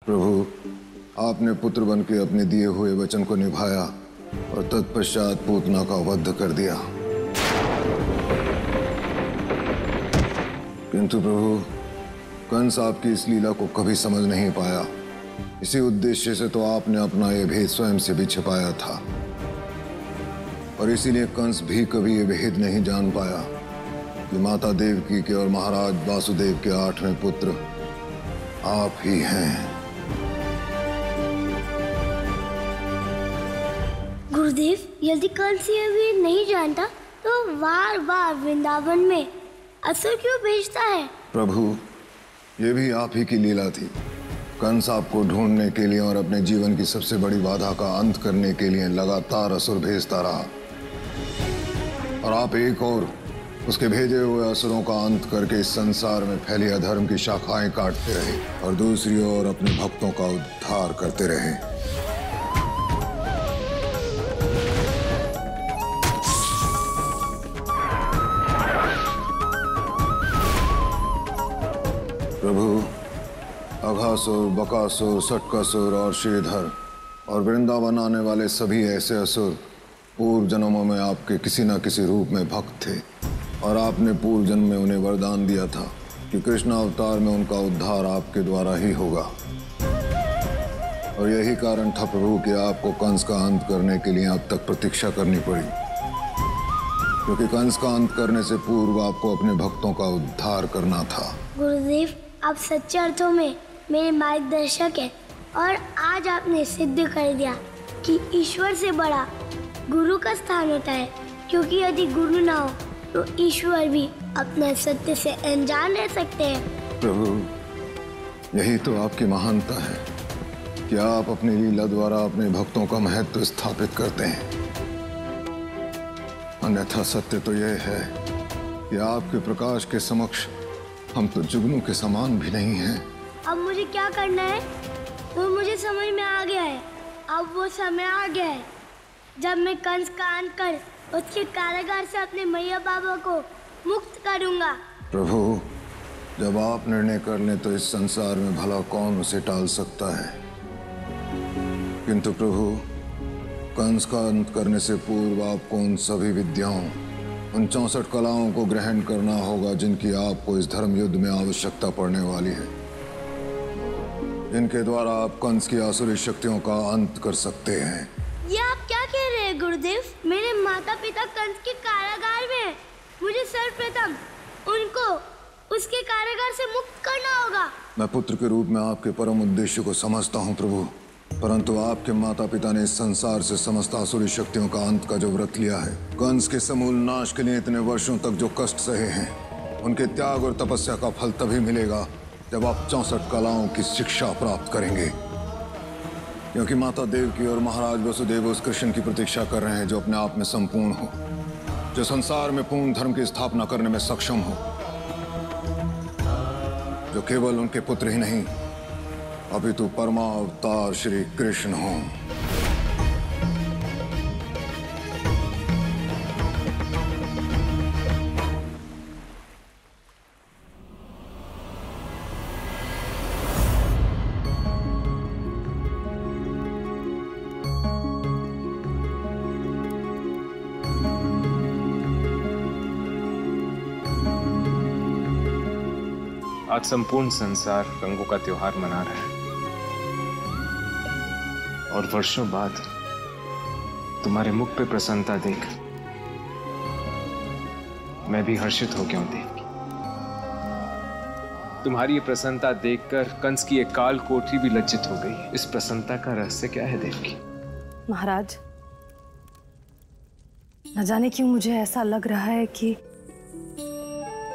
प्रभु, आपने पुत्र बन के अपने दिए हुए वचन को निभाया और तत्पश्चात पूतना का वध कर दिया। किंतु प्रभु, कंस आपकी इस लीला को कभी समझ नहीं पाया। इसी उद्देश्य से तो आपने अपना ये भेद स्वयं से भी छिपाया था, और इसीलिए कंस भी कभी ये भेद नहीं जान पाया कि माता देवकी के और महाराज वासुदेव के 8वें पुत्र आप ही हैं। गुरुदेव, यदि कंस ये भी नहीं जानता तो बार बार वृंदावन में असुर क्यों भेजता है? प्रभु, ये भी आप ही की लीला थी। कंस आपको ढूंढने के लिए और अपने जीवन की सबसे बड़ी बाधा का अंत करने के लिए लगातार असुर भेजता रहा, और आप एक और उसके भेजे हुए असुरों का अंत करके इस संसार में फैली अधर्म की शाखाएं काटते रहे और दूसरी ओर अपने भक्तों का उद्धार करते रहे। प्रभु, अघासुर, बकासुर, सटकासुर और श्रीधर और वृंदावन आने वाले सभी ऐसे असुर पूर्व जन्मों में आपके किसी न किसी रूप में भक्त थे, और आपने पूर्व जन्म में उन्हें वरदान दिया था कि कृष्ण अवतार में उनका उद्धार आपके द्वारा ही होगा। और यही कारण था प्रभु कि आपको कंस का अंत करने के लिए अब तक प्रतीक्षा करनी पड़ी, क्योंकि कंस का अंत करने से पूर्व आपको अपने भक्तों का उद्धार करना था। गुरुदेव, आप सच्चे अर्थों में मेरे मार्गदर्शक हैं, और आज आपने सिद्ध कर दिया कि ईश्वर से बड़ा गुरु का स्थान होता है, क्योंकि यदि गुरु ना हो तो ईश्वर भी अपने सत्य से अनजान रह सकते हैं। प्रभु, यही तो आपकी महानता है कि आप अपनी लीला द्वारा अपने भक्तों का महत्व स्थापित करते हैं। अन्यथा सत्य तो यह है कि आपके प्रकाश के समक्ष हम तो जुगनू के समान भी नहीं हैं। अब मुझे क्या करना है वो मुझे समझ में आ गया है। अब वो समय आ गया है जब मैं कंस का अंत कर उसके कारागार से अपने मैया बाबा को मुक्त करूंगा। प्रभु, जब आप निर्णय कर लें तो इस संसार में भला कौन उसे टाल सकता है। किंतु प्रभु, कंस का अंत करने से पूर्व आपको उन सभी विद्याओं, उन 64 कलाओं को ग्रहण करना होगा जिनकी आपको इस धर्म युद्ध में आवश्यकता पड़ने वाली है, जिनके द्वारा आप कंस की आसुरी शक्तियों का अंत कर सकते हैं। ये आप क्या कह रहे हैं गुरुदेव? मेरे माता पिता कंस के कारागार में हैं। मुझे सर्वप्रथम उनको उसके कारागार से मुक्त करना होगा। मैं पुत्र के रूप में आपके परम उद्देश्य को समझता हूँ प्रभु, परंतु आपके माता पिता ने इस संसार से समस्त आसुरी शक्तियों का अंत का जो व्रत लिया है, कंस के समूल नाश के लिए इतने वर्षों तक जो कष्ट सहे हैं, उनके त्याग और तपस्या का फल तभी मिलेगा जब आप 64 कलाओं की शिक्षा प्राप्त करेंगे। क्योंकि माता देवकी और महाराज वसुदेव उस कृष्ण की प्रतीक्षा कर रहे हैं जो अपने आप में संपूर्ण हो, जो संसार में पूर्ण धर्म की स्थापना करने में सक्षम हो, जो केवल उनके पुत्र ही नहीं अपितु परमावतार श्री कृष्ण हो। आज संपूर्ण संसार रंगों का त्योहार मना रहा है, और वर्षों बाद तुम्हारे मुख पे प्रसन्नता देख मैं भी हर्षित हो गया हूं देवकी। तुम्हारी ये प्रसन्नता देखकर कंस की एक काल कोठरी भी लज्जित हो गई। इस प्रसन्नता का रहस्य क्या है देवकी? महाराज, न जाने क्यों मुझे ऐसा लग रहा है कि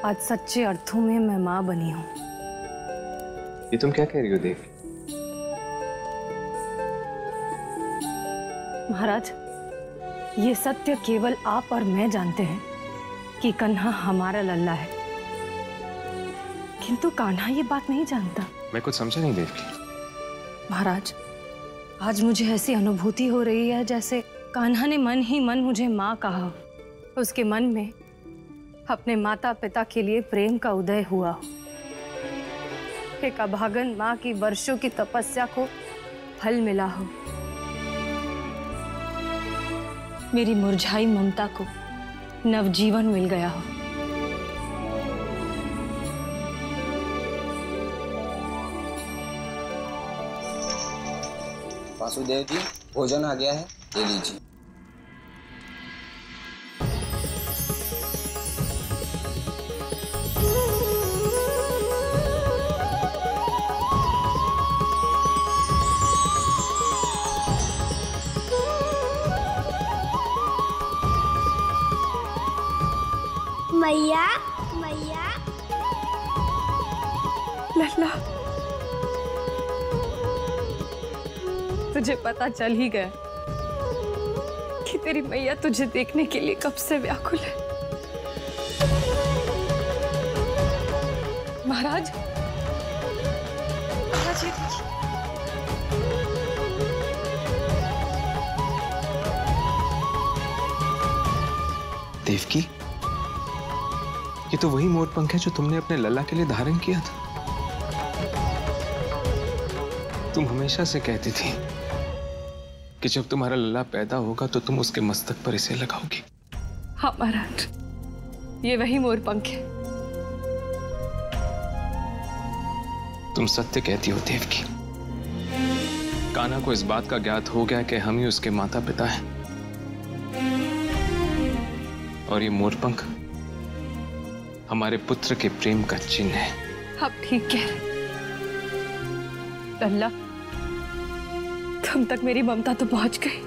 आज सच्चे अर्थों में मैं मां बनी हूं। ये तुम क्या कह रही हो देवी? महाराज, ये सत्य केवल आप और मैं जानते हैं कि कान्हा हमारा लल्ला है, किंतु कान्हा ये बात नहीं जानता। मैं कुछ समझा नहीं देवकी। महाराज, आज मुझे ऐसी अनुभूति हो रही है जैसे कान्हा ने मन ही मन मुझे मां कहा। उसके मन में अपने माता पिता के लिए प्रेम का उदय हुआ। एक अभागन माँ की वर्षों की तपस्या को फल मिला हो, मेरी मुरझाई ममता को नवजीवन मिल गया हो। वासुदेव जी, भोजन आ गया है, ले लीजिए। मैया, मैया। लल्ला, तुझे पता चल ही गया कि तेरी मैया तुझे देखने के लिए कब से व्याकुल है। महाराज, महाराज, ये देखिए। देवकी, ये तो वही मोरपंख है जो तुमने अपने लल्ला के लिए धारण किया था। तुम हमेशा से कहती थी कि जब तुम्हारा लल्ला पैदा होगा तो तुम उसके मस्तक पर इसे लगाओगी। हाँ महाराज, ये वही मोरपंख है। तुम सत्य कहती हो देवकी। कान्हा को इस बात का ज्ञात हो गया कि हम ही उसके माता पिता हैं, और ये मोरपंख हमारे पुत्र के प्रेम का चिन्ह है। आप ठीक कह रहे। लल्ला, तुम तक मेरी ममता तो पहुंच गई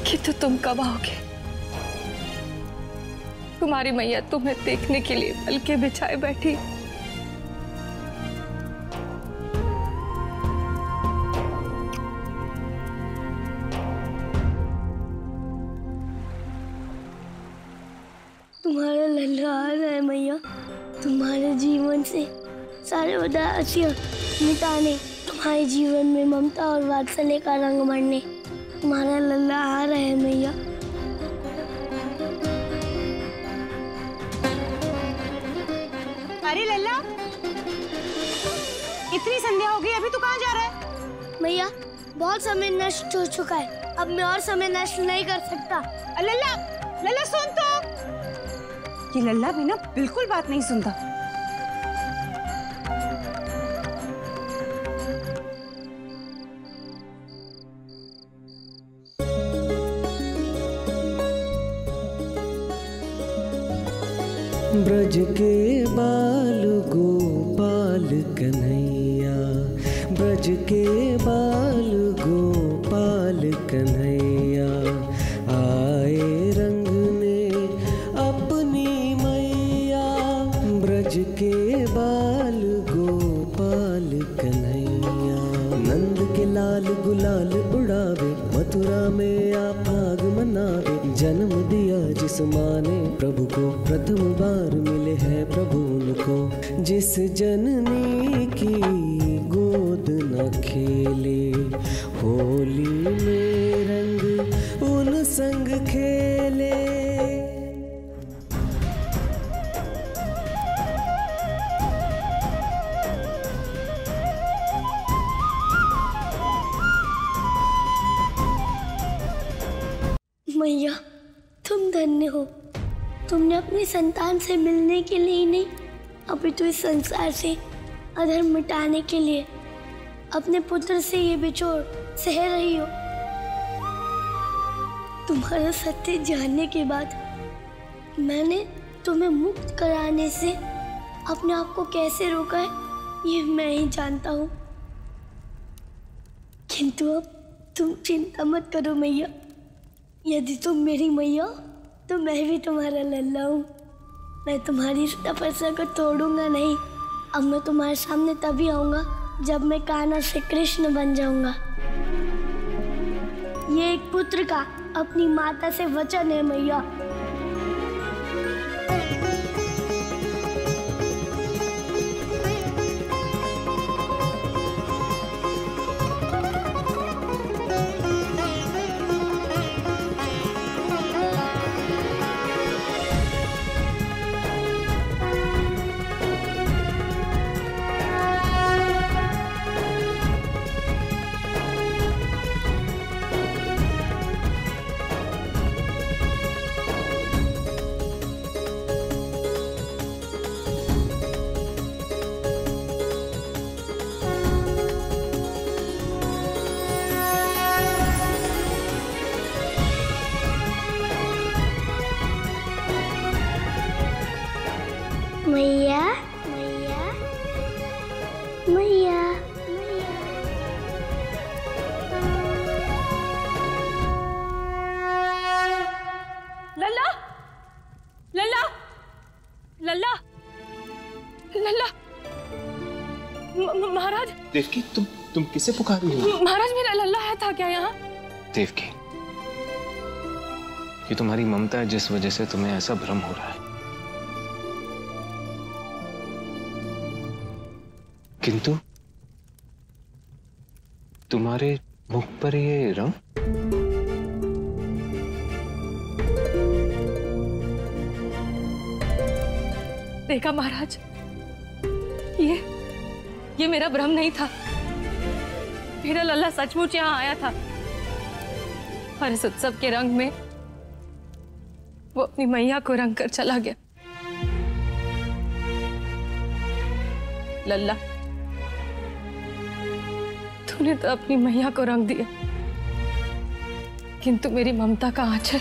कि तो तुम कब आओगे। तुम्हारी मैया तुम्हें देखने के लिए पलके बिछाए बैठी। तुम्हारा लल्ला आ रहा है मैया, तुम्हारे जीवन से सारे उदासियां मिटाने, तुम्हारे जीवन में ममता और वात्सल्य का रंग भरने तुम्हारा लल्ला आ रहा है मैया। अरे लल्ला, इतनी संध्या हो गई, अभी तू कहाँ जा रहा है? मैया, बहुत समय नष्ट हो चुका है, अब मैं और समय नष्ट नहीं कर सकता। लल्ला, लल्ला सुन तो। ये लल्ला भी ना बिल्कुल बात नहीं सुनता। ब्रज के बाल गोपाल कन्हैया, ब्रज के बाल गोपाल कन्हैया, आए रंगने अपनी मैया। ब्रज के बाल गोपाल कन्हैया, नंद के लाल गुलाल उड़ावे, मथुरा में आ फाग मनावे। जन्म दिया जिस माँ ने प्रभु को, प्रथम बार मिले हैं प्रभु उनको। जिस जननी की गोद न खेले, होली में रंग उन संग खेले। मैया, तुम धन्य हो। तुमने अपनी संतान से मिलने के लिए ही नहीं, अभी तो इस संसार से अधर्म मिटाने के लिए अपने पुत्र से ये बिछोड़ सह रही हो। तुम्हारा सत्य जानने के बाद मैंने तुम्हें मुक्त कराने से अपने आप को कैसे रोका है, ये मैं ही जानता हूँ। किंतु अब तुम चिंता मत करो मैया, यदि तुम मेरी मैया तो मैं भी तुम्हारा लल्ला हूँ। मैं तुम्हारी तपस्या को तोड़ूंगा नहीं। अब मैं तुम्हारे सामने तभी आऊँगा जब मैं कान्हा से कृष्ण बन जाऊँगा। ये एक पुत्र का अपनी माता से वचन है मैया। देवकी, तुम किसे पुकार रही हो? महाराज, मेरा लल्ला है था क्या यहाँ? देवकी, ये तुम्हारी ममता है जिस वजह से तुम्हें ऐसा भ्रम हो रहा है। किंतु तुम्हारे मुख पर ये रंग, देखा महाराज, ये मेरा भ्रम नहीं था। मेरा लल्ला सचमुच यहाँ आया था और इस उत्सव के रंग में वो अपनी मैया को रंग कर चला गया। लल्ला, तूने तो अपनी मैया को रंग दिया, किंतु मेरी ममता का आंचल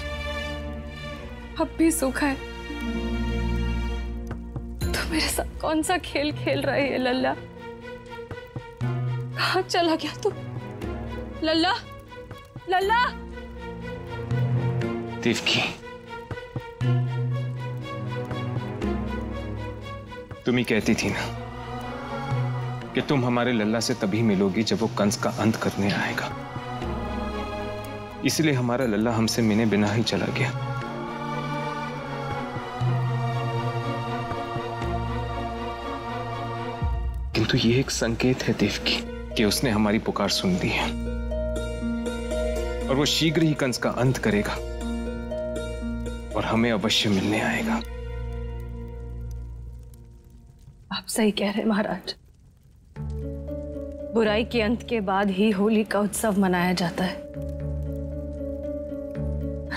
अब भी सूखा है। तो मेरे साथ कौन सा खेल खेल रही है लल्ला? कहाँ चला गया तू? लल्ला, लल्ला। देवकी, तुम ही कहती थी ना कि तुम हमारे लल्ला से तभी मिलोगी जब वो कंस का अंत करने आएगा। इसलिए हमारा लल्ला हमसे मिले बिना ही चला गया। किंतु ये एक संकेत है देवकी कि उसने हमारी पुकार सुन ली है और वो शीघ्र ही कंस का अंत करेगा और हमें अवश्य मिलने आएगा। आप सही कह रहे महाराज। बुराई के अंत के बाद ही होली का उत्सव मनाया जाता है।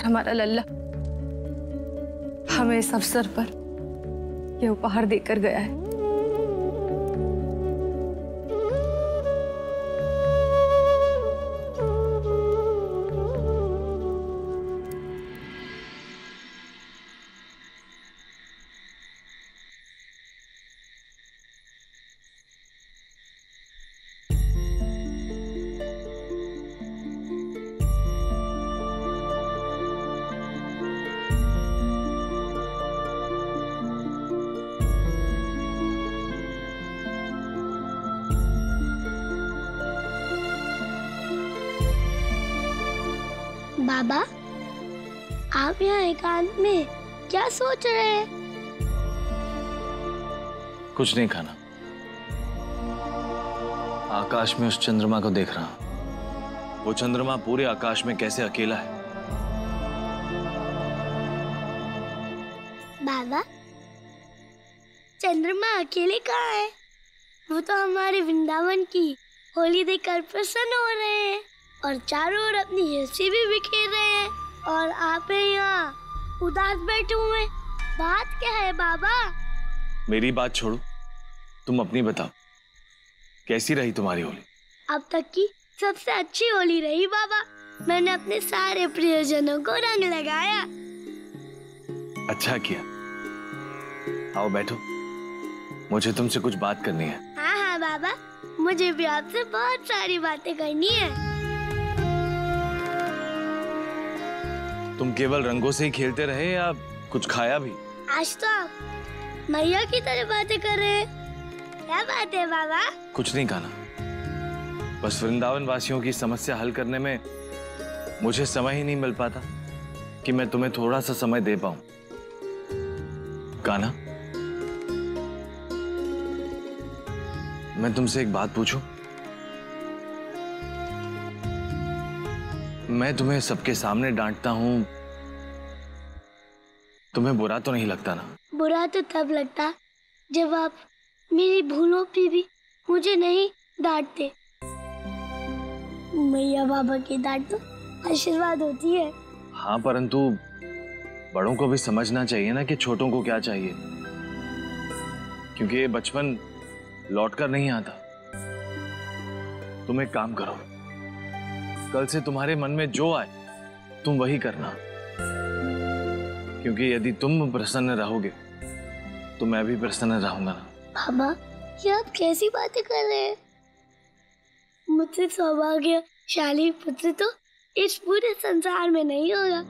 हमारा लल्ला हमें इस अवसर पर यह उपहार देकर गया है। बाबा, आप यहाँ एकांत में क्या सोच रहे हैं? कुछ नहीं खाना। आकाश में उस चंद्रमा को देख रहा। वो चंद्रमा पूरे आकाश में कैसे अकेला है। बाबा, चंद्रमा अकेले कहाँ है? वो तो हमारे वृंदावन की होली देखकर प्रसन्न हो रहे हैं और चारों ओर अपनी हंसी भी बिखेर रहे हैं और आप यहाँ उदास बैठे हुए। बात क्या है बाबा? मेरी बात छोड़ो, तुम अपनी बताओ, कैसी रही तुम्हारी होली? अब तक की सबसे अच्छी होली रही बाबा। मैंने अपने सारे प्रियजनों को रंग लगाया। अच्छा किया। आओ बैठो, मुझे तुमसे कुछ बात करनी है। हाँ हाँ बाबा, मुझे भी आपसे बहुत सारी बातें करनी है। तुम केवल रंगों से ही खेलते रहे या कुछ खाया भी? आज तो आप मैया की तरह बातें कर रहे हैं। क्या बात है बाबा? कुछ नहीं खाना, बस वृंदावन वासियों की समस्या हल करने में मुझे समय ही नहीं मिल पाता कि मैं तुम्हें थोड़ा सा समय दे पाऊं। कान्हा, मैं तुमसे एक बात पूछूं? मैं तुम्हें सबके सामने डांटता हूं, तुम्हें बुरा तो नहीं लगता ना? बुरा तो तब लगता जब आप मेरी भूलों पे भी मुझे नहीं डांटते। मैया बाबा की डांट तो आशीर्वाद होती है। हाँ, परंतु बड़ों को भी समझना चाहिए ना कि छोटों को क्या चाहिए, क्योंकि ये बचपन लौटकर नहीं आता। तुम एक काम करो, कल से तुम्हारे मन में जो आए तुम वही करना, क्योंकि यदि तुम प्रसन्न रहोगे तो मैं भी प्रसन्न रहूंगा ना। बाबा, ये आप कैसी बातें कर रहे हैं? मुझसे सौभाग्यशाली पुत्र तो इस पूरे संसार में नहीं होगा।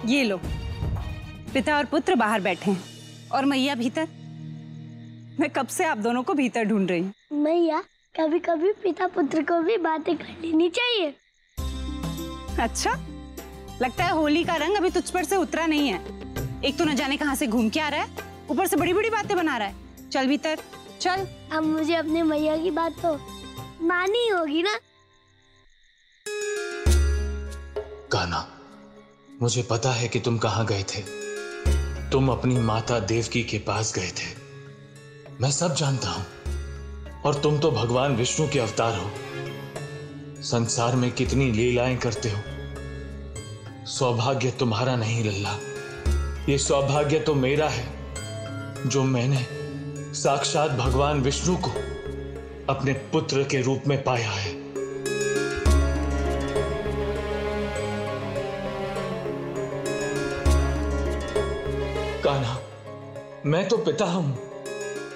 ये लो, पिता और पुत्र बाहर बैठे हैं और मैया भीतर। मैं कब से आप दोनों को भीतर ढूंढ रही हूँ। मैया, कभी कभी पिता पुत्र को भी बातें कर लेनी चाहिए। अच्छा, लगता है होली का रंग अभी तुझ पर से उतरा नहीं है। एक तो न जाने कहां से घूम के आ रहा है, ऊपर से बड़ी बड़ी बातें बना रहा है। चल भीतर चल। अब मुझे अपने मैया की बात तो मानी होगी ना। कान्हा, मुझे पता है कि तुम कहां गए थे। तुम अपनी माता देवकी के पास गए थे, मैं सब जानता हूं। और तुम तो भगवान विष्णु के अवतार हो, संसार में कितनी लीलाएं करते हो। सौभाग्य तुम्हारा नहीं लल्ला, ये सौभाग्य तो मेरा है जो मैंने साक्षात भगवान विष्णु को अपने पुत्र के रूप में पाया है। कान्हा, मैं तो पिता हूं,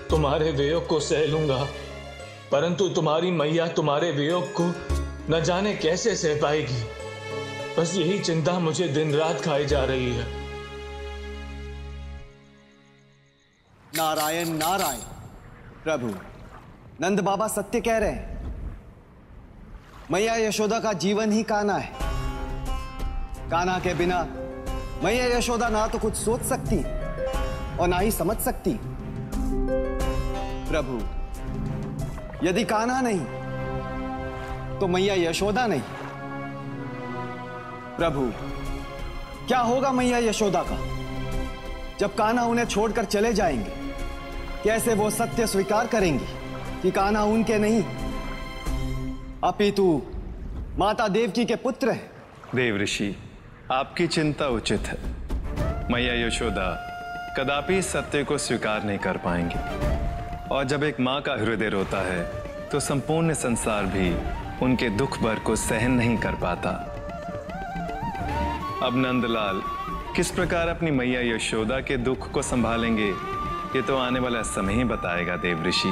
तुम्हारे वियोग को सह लूंगा, परंतु तुम्हारी मैया तुम्हारे वियोग को न जाने कैसे सह पाएगी। बस यही चिंता मुझे दिन रात खाई जा रही है। नारायण नारायण। प्रभु, नंद बाबा सत्य कह रहे हैं। मैया यशोदा का जीवन ही कान्हा है। कान्हा के बिना मैया यशोदा ना तो कुछ सोच सकती और ना ही समझ सकती। प्रभु, यदि कान्हा नहीं तो मैया यशोदा नहीं। प्रभु, क्या होगा मैया यशोदा का जब कान्हा उन्हें छोड़कर चले जाएंगे? कैसे वो सत्य स्वीकार करेंगी कि कान्हा उनके नहीं अपितु माता देवकी के पुत्र हैं? देव ऋषि, आपकी चिंता उचित है। मैया यशोदा कदापि सत्य को स्वीकार नहीं कर पाएंगी, और जब एक मां का हृदय रोता है तो संपूर्ण संसार भी उनके दुख भर को सहन नहीं कर पाता। अब नंदलाल किस प्रकार अपनी मैया यशोदा के दुख को संभालेंगे, ये तो आने वाला समय ही बताएगा देव ऋषि।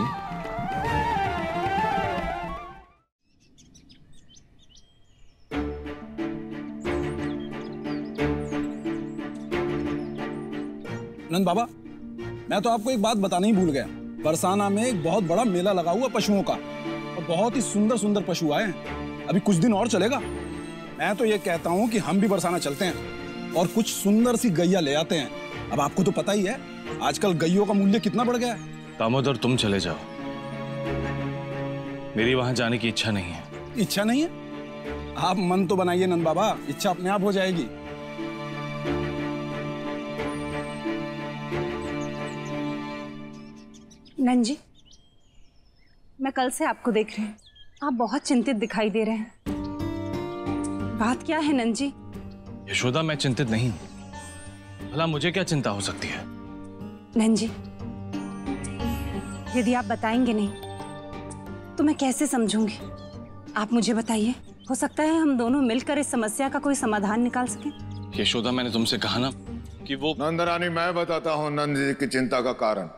नंद बाबा, मैं तो आपको एक बात बताना ही भूल गया। बरसाना में एक बहुत बड़ा मेला लगा हुआ पशुओं का, और बहुत ही सुंदर सुंदर पशु आए हैं। अभी कुछ दिन और चलेगा। मैं तो ये कहता हूँ कि हम भी बरसाना चलते हैं और कुछ सुंदर सी गैया ले आते हैं। अब आपको तो पता ही है आजकल गैयों का मूल्य कितना बढ़ गया है। दामोदर, तुम चले जाओ, मेरी वहां जाने की इच्छा नहीं है। इच्छा नहीं है? आप मन तो बनाइए नंद बाबा, इच्छा अपने आप हो जाएगी। नंद जी, मैं कल से आपको देख रही हूँ, आप बहुत चिंतित दिखाई दे रहे हैं। बात क्या है नंद जी? यशोदा, मैं चिंतित नहीं हूं। भला मुझे क्या चिंता हो सकती है? नंद जी, यदि आप बताएंगे नहीं तो मैं कैसे समझूंगी? आप मुझे बताइए, हो सकता है हम दोनों मिलकर इस समस्या का कोई समाधान निकाल सकें। यशोदा, मैंने तुमसे कहा ना कि वो... नंदरानी, मैं बताता हूँ नंद जी की चिंता का कारण।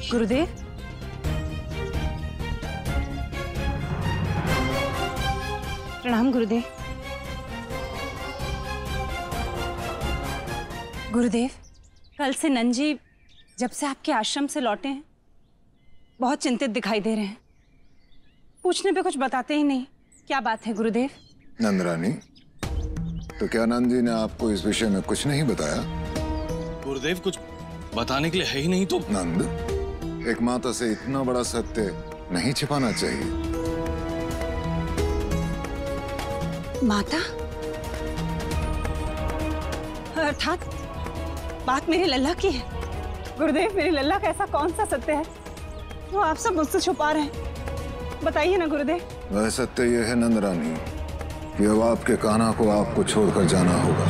गुरुदेव, प्रणाम गुरुदेव। गुरुदेव, कल से नंद जी जब से आपके आश्रम से लौटे हैं बहुत चिंतित दिखाई दे रहे हैं। पूछने पे कुछ बताते ही नहीं, क्या बात है गुरुदेव? नंदरानी, तो क्या नंद जी ने आपको इस विषय में कुछ नहीं बताया? गुरुदेव, कुछ बताने के लिए है ही नहीं तो... नंद, एक माता से इतना बड़ा सत्य नहीं छिपाना चाहिए। माता? अर्थात बात मेरे लल्ला की है। गुरुदेव, मेरे लल्ला का ऐसा कौन सा सत्य है जो आप सब मुझसे छुपा रहे हैं? बताइए ना गुरुदेव। वह सत्य यह है नंदरानी कि अब आपके कान्हा को आपको छोड़कर जाना होगा।